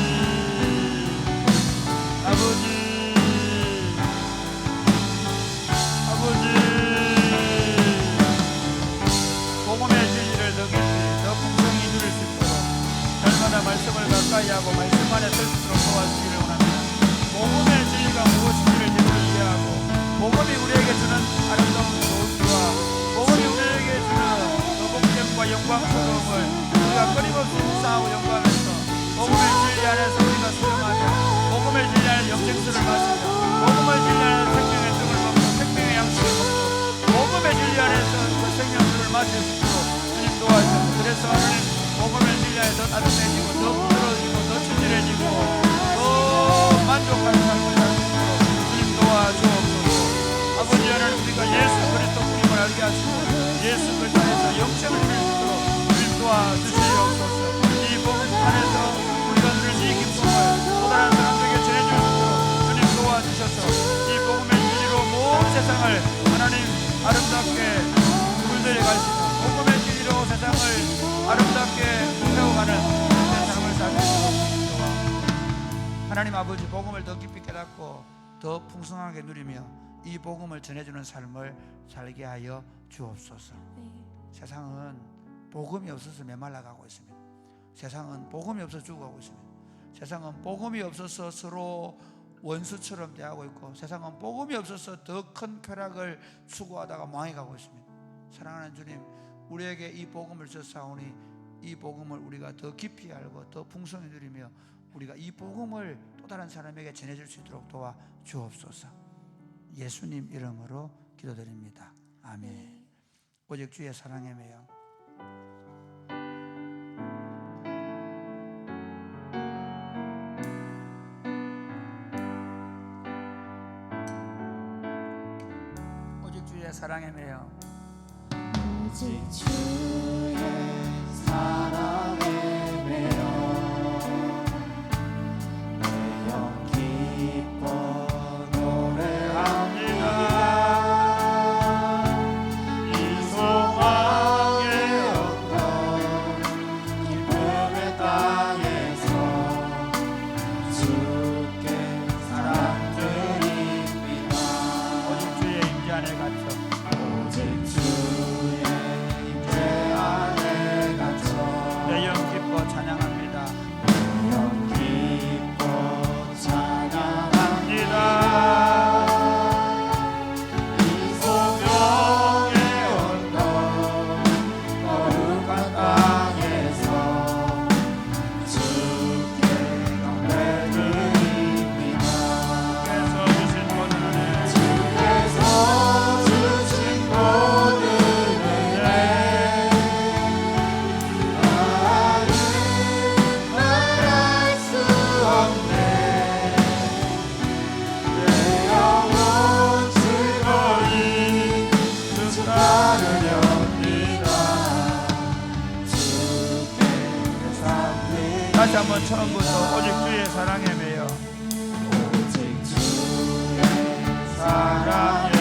아버지, 아버지, 복음의 진리를 더 깊이 더 풍성히 누릴 수 있도록 날마다 말씀을 가까이 하고 말씀 안에 설 수 있도록 도와주기를 원합니다. 복음의 진리가 무엇인지를 제대로 이해하고 복음이 우리에게 주는 아름다운 도움과 복음이 우리에게 주는 복됨과 영광스러움을 우리가 끊임없이 쌓고 영광하면서 복음의 진리 안에서 우리가 수용하며 복음의 진리 안에 영생수를 마시며 복음의 진리 안에서 생명의 떡을 먹고 생명의 양식을 먹고 복음의 진리 안에서 그 생명수를 마실 수 있도록 주님 도와주셔서, 그래서 하나님 복음의 진리 안에서 따뜻해지고 더 부드러워지고 더 친절해지고 더 만족한 삶을 살 수 있도록 주님 도와주옵소서. 아버지 하나님, 우리가 예수 그리스도 주님을 알게 하시고 예수 그리스도 안에서 영생을 누릴 수 있도록 주님 도와주시옵소서. 이 복음 안에서 우리가 누릴 이 기쁨을 또 다른 사람들에게 전해줄 수 있도록 주님 도와주셔서 이 복음의 진리로 모든 세상을 하나님 아름답게 하나님 아버지, 복음을 더 깊이 깨닫고 더 풍성하게 누리며 이 복음을 전해주는 삶을 살게 하여 주옵소서. 세상은 복음이 없어서 메말라가고 있습니다. 세상은 복음이 없어서 죽어가고 있습니다. 세상은 복음이 없어서 서로 원수처럼 대하고 있고, 세상은 복음이 없어서 더 큰 쾌락을 추구하다가 망해가고 있습니다. 사랑하는 주님, 우리에게 이 복음을 주사오니 이 복음을 우리가 더 깊이 알고 더 풍성히 누리며 우리가 이 복음을 또 다른 사람에게 전해줄 수 있도록 도와 주옵소서. 예수님 이름으로 기도드립니다. 아멘. 오직 주의 사랑에 매여 사랑에 매여 오직 주의 사랑에 매여 내 영 기뻐 노래합니다. 이 소망의 언덕 기쁨의 땅에서 주께 사랑드립니다. 오직 주의 임재 안에 갇혀 내 영 기뻐 찬양합니다. 영 기뻐 찬양합니다. 이 소명의 언덕 거룩한 땅에서 주께 경배드립니다. 주께서 주신 모든 은혜, 주께서 주신 모든 은혜 말할 수 없네. 내 영혼 즐거이 주 따르렵니다. 주께 삼는 다시 한번 처음부터 오직 주의 사랑에 매여 오직 주의 사랑에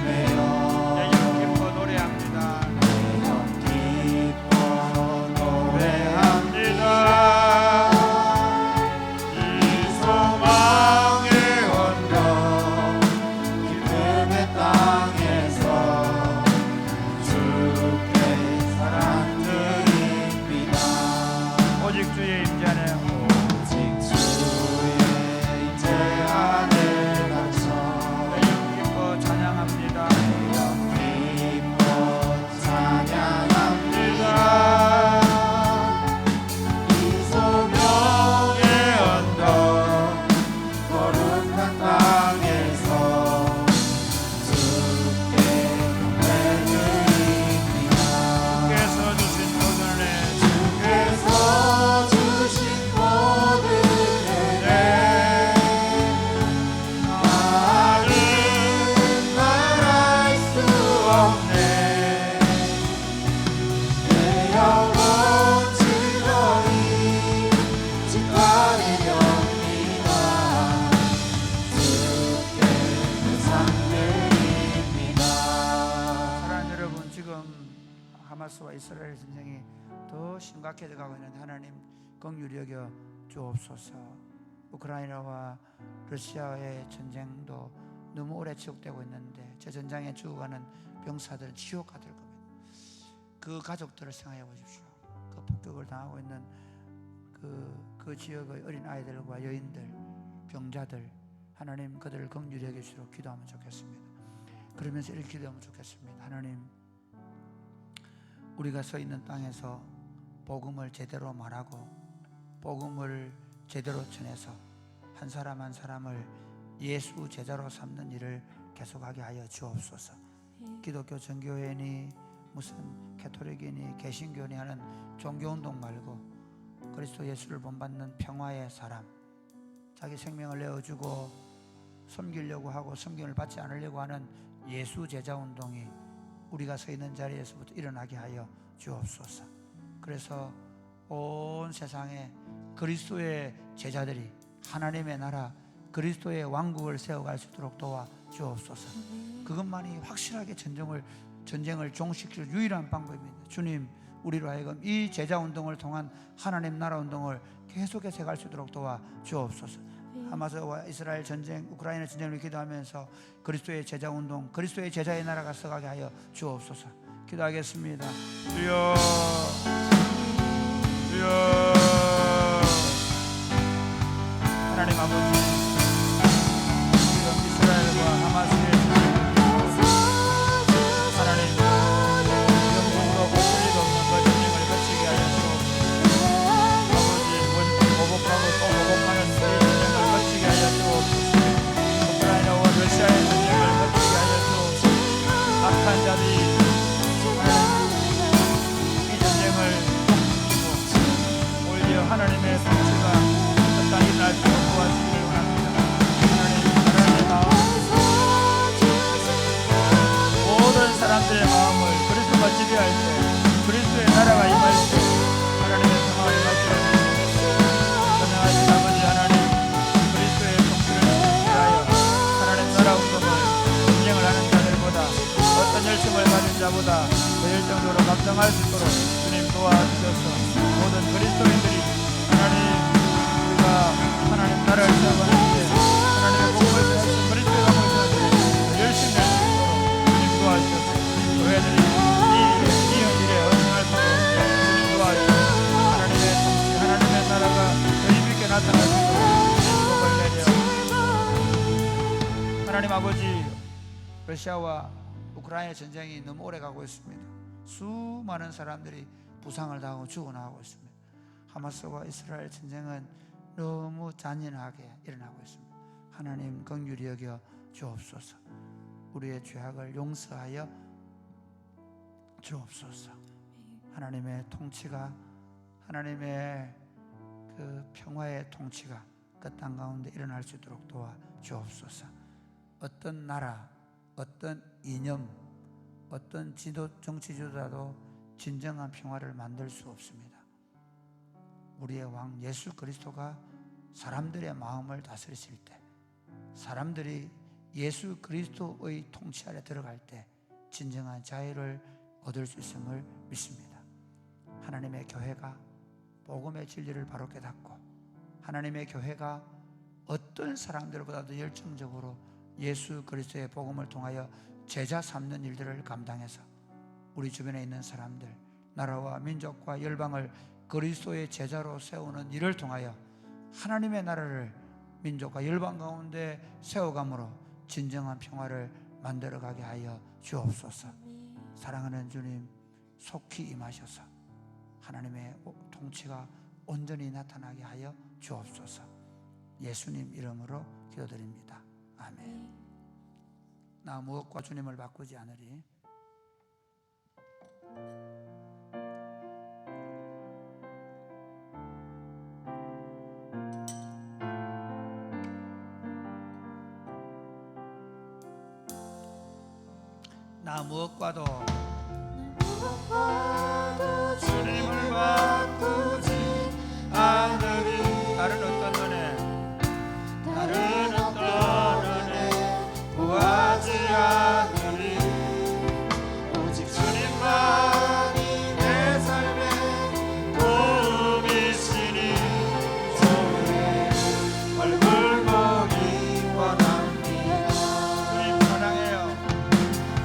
매여 내 영 기뻐 노래합니다. 영 기뻐 노래합니다. 이 소망의 언덕 기쁨의 땅에서 주께 사랑드립니다. 오직 주의 임재 안에 오직 주의 임재 안에 갇혀 내 영 기뻐 찬양합니다. 영 기뻐 찬양합니다. 이 소명의 언덕 거룩한 땅에서 주께 경배드립니다. 주께서 주신 모든 은혜, 주께서 주신 모든 은혜 나는 말할 수 없네. 내 영혼 즐거이 기다리렵니다. 주께 상드립니다. 사랑하는 여러분, 지금 하마스와 이스라엘 전쟁이 더 심각해져 가고 있는데 하나님 긍휼히 여겨 주옵소서. 우크라이나와 러시아의 전쟁도 너무 오래 지속되고 있는데 저 전장에 죽어가는 병사들은 지옥 가될 겁니다. 그 가족들을 생각해 보십시오. 그 폭격을 당하고 있는 그 지역의 어린 아이들과 여인들, 병자들, 하나님 그들을 긍휼히 여기시도록 기도하면 좋겠습니다. 그러면서 이렇게 기도하면 좋겠습니다. 하나님, 우리가 서 있는 땅에서 복음을 제대로 말하고 복음을 제대로 전해서 한 사람 한 사람을 예수 제자로 삼는 일을 계속하게 하여 주옵소서. 기독교 전교회니 무슨 캐토릭이니 개신교니 하는 종교운동 말고 그리스도 예수를 본받는 평화의 사람, 자기 생명을 내어주고 섬기려고 하고 섬김을 받지 않으려고 하는 예수 제자 운동이 우리가 서 있는 자리에서부터 일어나게 하여 주옵소서. 그래서 온 세상에 그리스도의 제자들이 하나님의 나라 그리스도의 왕국을 세워갈 수 있도록 도와 주옵소서. 그것만이 확실하게 전쟁을 종식시킬 유일한 방법입니다. 주님, 우리로 하여금 이 제자 운동을 통한 하나님 나라 운동을 계속해서 갈 수 있도록 도와 주옵소서. 하마스와 이스라엘 전쟁, 우크라이나 전쟁을 기도하면서 그리스도의 제자 운동, 그리스도의 제자의 나라가 서가게 하여 주옵소서. 기도하겠습니다. 주여, 주여. 하나님 아버지, 지금 이스라엘과 하마스의 하나님 영광과 목소리도 없는 그 전쟁을 거치게 하여 주옵소서. 아버지, 보복하고 또 보복하는 이 전쟁을 거치게 하여 주옵소서. 우크라이나와 러시아의 전쟁을 거치게 하여 주옵소서. 악한 자들이 이 전쟁을 통치고 오히려 하나님의 통치가 이 땅에 날 수 있도록 도와주기를 원합니다. 하나님, 하나님의 마음, 모든 사람들의 마음을 그리스도가 지배할 때, 그리스도의 나라가 임할 때 하나님의 평화를 가져주시옵소서. 전능하신 아버지 하나님, 그리스도의 통치를 위하여 하나님 나라 운동을 진행을 하는 자들보다, 어떤 열심을 가진 자보다 더 열정적으로 감당할 수 있도록 주님 도와주셔서 모든 그리스도인들이 하나님, 우리가 하나님 나라를 세워가는 데 하나님의 복음을 전해서 그리스도의 복음을 전해서 열심히 할 수 있도록 주님 도와주셔서 교회들이 이 일에 헌신할 수 있도록 주님 도와주셔서 하나님의 통치, 하나님의 나라가 여유있게 나타날 수 있도록 복을 내려 하나님 아버지, 러시아와 우크라이나 전쟁이 너무 오래 가고 있습니다. 수많은 사람들이 부상을 당하고 죽어나가고 있습니다. 하마스와 이스라엘 전쟁은 너무 잔인하게 일어나고 있습니다. 하나님 긍휼히 여겨 주옵소서. 우리의 죄악을 용서하여 주옵소서. 하나님의 통치가, 하나님의 그 평화의 통치가 그 땅 가운데 일어날 수 있도록 도와 주옵소서. 어떤 나라, 어떤 이념, 어떤 정치 지도자도 진정한 평화를 만들 수 없습니다. 우리의 왕 예수 그리스도가 사람들의 마음을 다스리실 때, 사람들이 예수 그리스도의 통치 아래 들어갈 때 진정한 자유를 얻을 수 있음을 믿습니다. 하나님의 교회가 복음의 진리를 바로 깨닫고, 하나님의 교회가 어떤 사람들보다도 열정적으로 예수 그리스도의 복음을 통하여 제자 삼는 일들을 감당해서 우리 주변에 있는 사람들, 나라와 민족과 열방을 그리스도의 제자로 세우는 일을 통하여 하나님의 나라를 민족과 열방 가운데 세워감으로 진정한 평화를 만들어가게 하여 주옵소서. 사랑하는 주님, 속히 임하셔서 하나님의 통치가 온전히 나타나게 하여 주옵소서. 예수님 이름으로 기도드립니다. 아멘. 나 무엇과 주님을 바꾸지 않으리. 나 무엇과도 주님을 바꾸지 않으리. 다른 어떤 은혜, 다른 어떤 은혜 구하지 않으리. 오직 주님만이 내 삶의 도움이시니 주의 얼굴 보기 원합니다. 주님 사랑해요.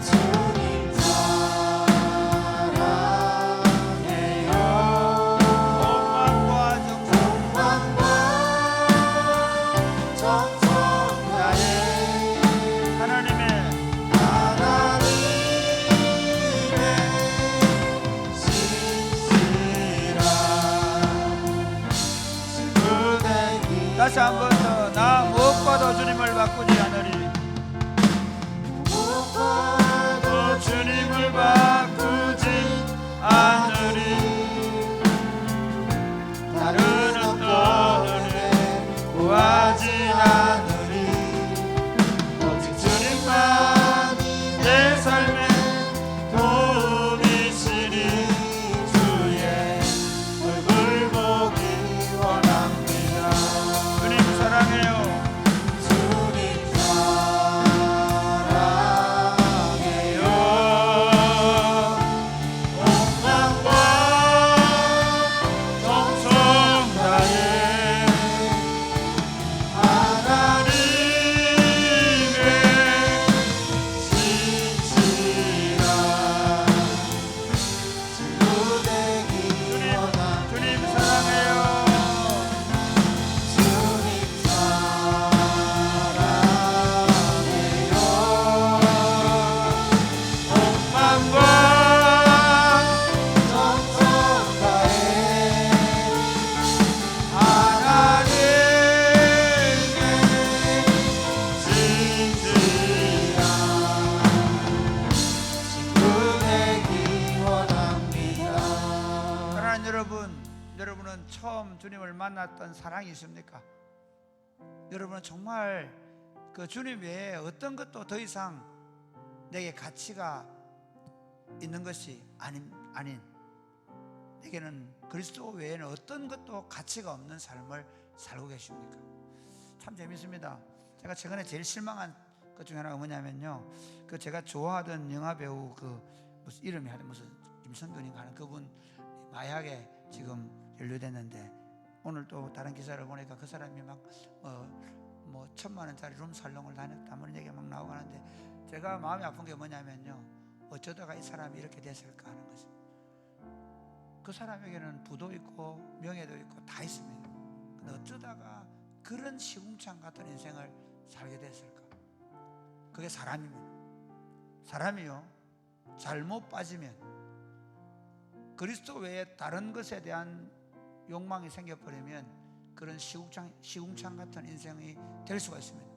주님 사랑해요. 원망과 정성나의 하나님의 신실한 친구되기. 다시 한 번 더. 나 무엇과도 주님을 바꾸지 않으리. 무엇과도 주님을 바꾸지 않으리. 다른 어떤 은혜 구하지 않으리. 오직 주님만이 내 삶의 도움이시니 주의 얼굴 보기 원합니다. 주님 사랑 여러분은 처음 주님을 만났던 사랑이 있습니까? 여러분은 정말 그 주님 외에 어떤 것도 더 이상 내게 가치가 있는 것이 아닌 내게는 그리스도 외에는 어떤 것도 가치가 없는 삶을 살고 계십니까? 참 재밌습니다. 제가 최근에 제일 실망한 것 중에 하나가 뭐냐면요, 그 제가 좋아하던 영화 배우 그 무슨 이름이 하여튼 무슨 김성근인가 하는 그분 마약에 지금 연루됐는데, 오늘 또 다른 기사를 보니까 그 사람이 막 뭐 1,000만 원짜리 룸살롱을 다녔다 뭐 이런 얘기가 막 나오고 하는데, 제가 마음이 아픈 게 뭐냐면요, 어쩌다가 이 사람이 이렇게 됐을까 하는 거죠. 그 사람에게는 부도 있고 명예도 있고 다 있습니다. 근데 어쩌다가 그런 시궁창 같은 인생을 살게 됐을까? 그게 사람입니다. 사람이요, 잘못 빠지면 그리스도 외에 다른 것에 대한 욕망이 생겨버리면 그런 시궁창 같은 인생이 될 수가 있습니다.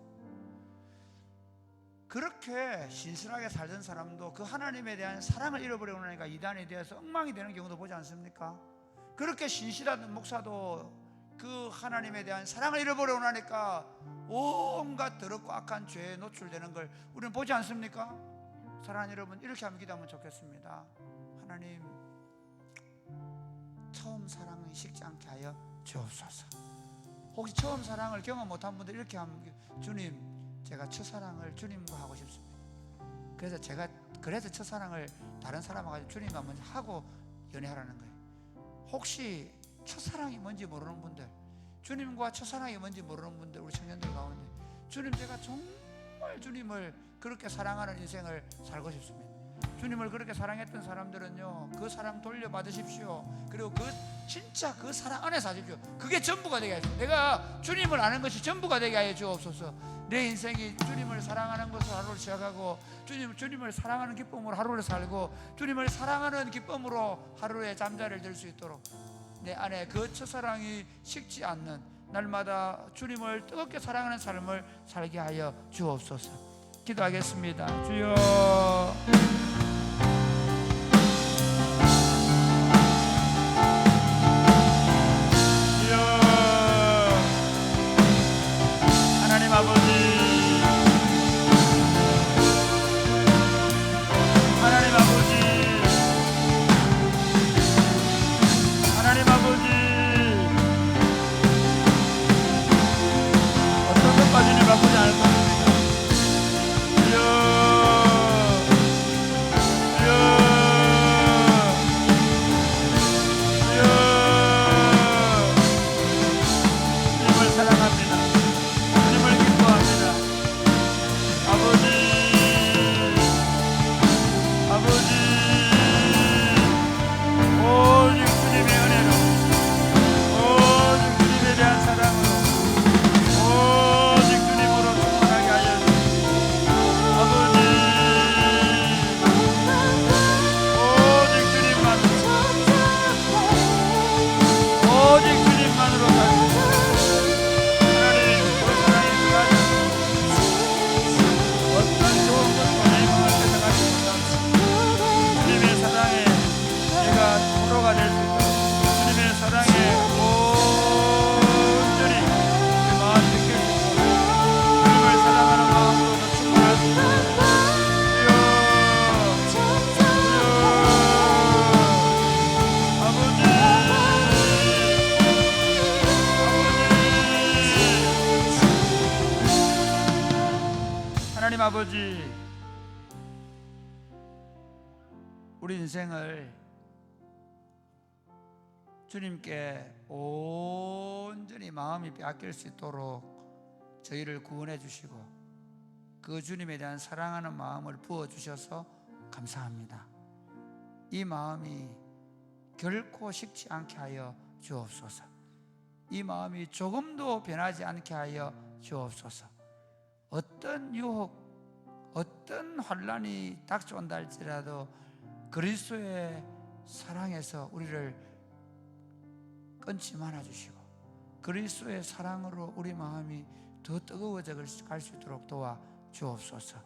그렇게 신실하게 살던 사람도 그 하나님에 대한 사랑을 잃어버리고 나니까 이단이 되어서 엉망이 되는 경우도 보지 않습니까? 그렇게 신실한 목사도 그 하나님에 대한 사랑을 잃어버리고 나니까 온갖 더럽고 악한 죄에 노출되는 걸 우리는 보지 않습니까? 사랑하는 여러분, 이렇게 한번 기도하면 좋겠습니다. 하나님, 처음 사랑이 식지 않게 하여 주옵소서. 혹시 처음 사랑을 경험 못한 분들 이렇게 하면, 주님, 제가 첫사랑을 주님과 하고 싶습니다. 그래서 첫사랑을 다른 사람하고 주님과 먼저 하고 연애하라는 거예요. 혹시 첫사랑이 뭔지 모르는 분들, 주님과 첫사랑이 뭔지 모르는 분들, 우리 청년들 가운데, 주님, 제가 정말 주님을 그렇게 사랑하는 인생을 살고 싶습니다. 주님을 그렇게 사랑했던 사람들은요, 그 사랑 돌려받으십시오. 그리고 진짜 그 사랑 안에 사십시오. 그게 전부가 되게 하십시오. 내가 주님을 아는 것이 전부가 되게 하여 주옵소서. 내 인생이 주님을 사랑하는 것으로 하루를 시작하고, 주님을 사랑하는 기쁨으로 하루를 살고, 주님을 사랑하는 기쁨으로 하루에 잠자리를 들 수 있도록 내 안에 그 첫사랑이 식지 않는, 날마다 주님을 뜨겁게 사랑하는 삶을 살게 하여 주옵소서. 기도하겠습니다. 주여, 하나님 아버지, 하나님 아버지, 하나님 아버지, 어떤 것까지는 바꾸지 않을 것입니다. 주님을 사랑합니다. 주님을 기뻐합니다. 아버지, 오직 주님의 은혜로, 오직 주님에 대한 사랑으로, 오직 주님으로 충만하게 하여 주시옵소서. 아버지, 오직 주님만으로, 오직 주님만으로 살고, 하나님, 그 사랑이 그가지 어떤 좋은 것도 내 마음을 뺏어가지 못합니다. 주님의 사랑에 내가 토로가 될 수 있도록, 주님의 사랑에 온전히 내 마음이 느낄 수 있도록, 주님을 사랑하는 마음으로 더 충만할 수 있도록, 아버지, 하나님 아버지, 우리 인생을 주님께 온전히 마음이 빼앗길 수 있도록 저희를 구원해 주시고, 그 주님에 대한 사랑하는 마음을 부어 주셔서 감사합니다. 이 마음이 결코 식지 않게 하여 주옵소서. 이 마음이 조금도 변하지 않게 하여 주옵소서. 어떤 유혹, 어떤 환란이 닥쳐온다 할지라도 그리스도의 사랑에서 우리를 끊지 말아 주시고, 그리스도의 사랑으로 우리 마음이 더 뜨거워져 갈 수 있도록 도와 주옵소서.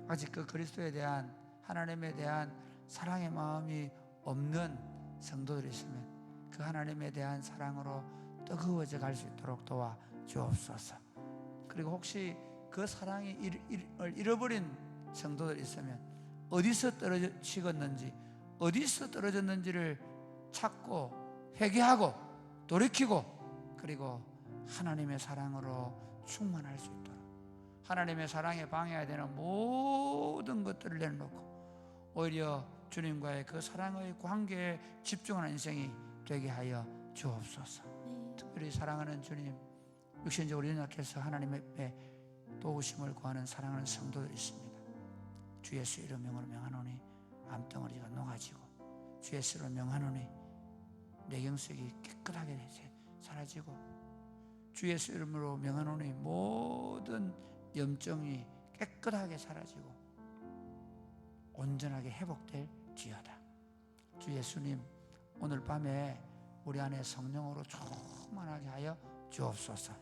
아직 그 그리스도에 대한, 하나님에 대한 사랑의 마음이 없는 성도들이 있으면 그 하나님에 대한 사랑으로 뜨거워져 갈 수 있도록 도와 주옵소서. 그리고 혹시 그 사랑이 잃어버린 성도들 있으면 어디서 떨어지겠는지, 어디서 떨어졌는지를 찾고 회개하고 돌이키고, 그리고 하나님의 사랑으로 충만할 수 있도록 하나님의 사랑에 방해가 되는 모든 것들을 내놓고 오히려 주님과의 그 사랑의 관계에 집중하는 인생이 되게 하여 주옵소서. 네. 특별히 사랑하는 주님, 육신적으로 연약해서 하나님의 도우심을 구하는 사랑하는 성도들이 있습니다. 주 예수 이름 명으로 명하노니 암덩어리가 녹아지고, 주 예수 이름 명하노니 뇌경색이 깨끗하게 사라지고, 주 예수 이름으로 명하노니 모든 염증이 깨끗하게 사라지고 온전하게 회복될지어다. 주 예수님, 오늘 밤에 우리 안에 성령으로 충만하게 하여 주옵소서.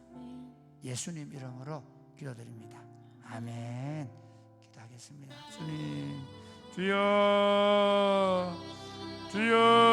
예수님 이름으로 기도드립니다. 아멘. 기도하겠습니다. 주님, 주여, 주여.